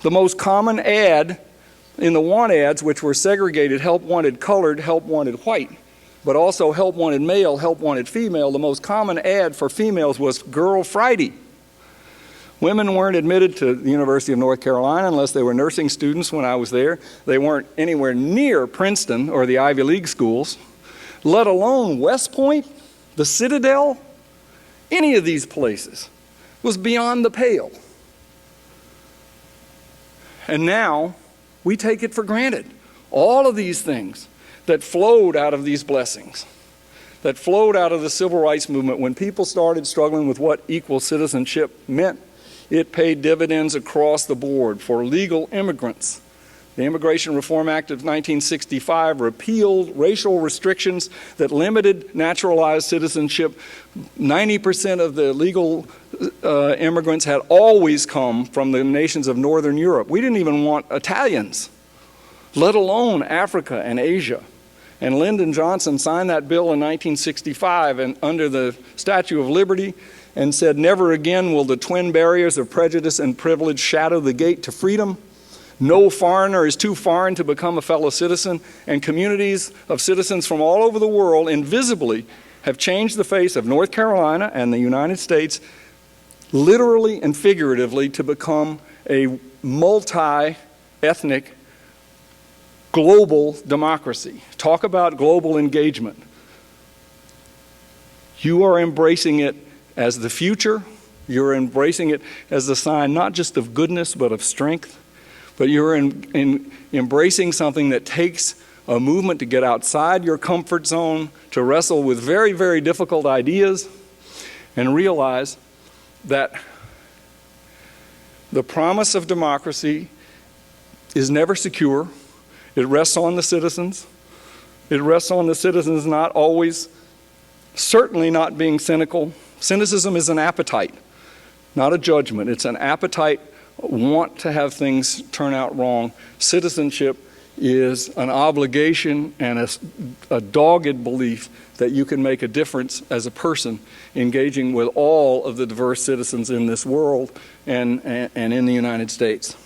The most common ad in the want ads, which were segregated, help wanted colored, help wanted white, but also help wanted male, help wanted female, the most common ad for females was Girl Friday. Women weren't admitted to the University of North Carolina unless they were nursing students when I was there. They weren't anywhere near Princeton or the Ivy League schools, let alone West Point, the Citadel. Any of these places was beyond the pale. And now we take it for granted. All of these things that flowed out of these blessings, that flowed out of the civil rights movement when people started struggling with what equal citizenship meant, it paid dividends across the board for legal immigrants. The Immigration Reform Act of 1965 repealed racial restrictions that limited naturalized citizenship. 90% of the legal immigrants had always come from the nations of Northern Europe. We didn't even want Italians, let alone Africa and Asia. And Lyndon Johnson signed that bill in 1965 and under the Statue of Liberty, and said, never again will the twin barriers of prejudice and privilege shadow the gate to freedom. No foreigner is too foreign to become a fellow citizen, and communities of citizens from all over the world invisibly have changed the face of North Carolina and the United States, literally and figuratively, to become a multi-ethnic global democracy. Talk about global engagement. You are embracing it as the future. You're embracing it as a sign not just of goodness but of strength. But you're embracing something that takes a movement to get outside your comfort zone, to wrestle with very, very difficult ideas, and realize that the promise of democracy is never secure. It rests on the citizens. It rests on the citizens not always, certainly not being cynical. Cynicism is an appetite, not a judgment. It's an appetite, want to have things turn out wrong. Citizenship is an obligation and a dogged belief that you can make a difference as a person engaging with all of the diverse citizens in this world and in the United States.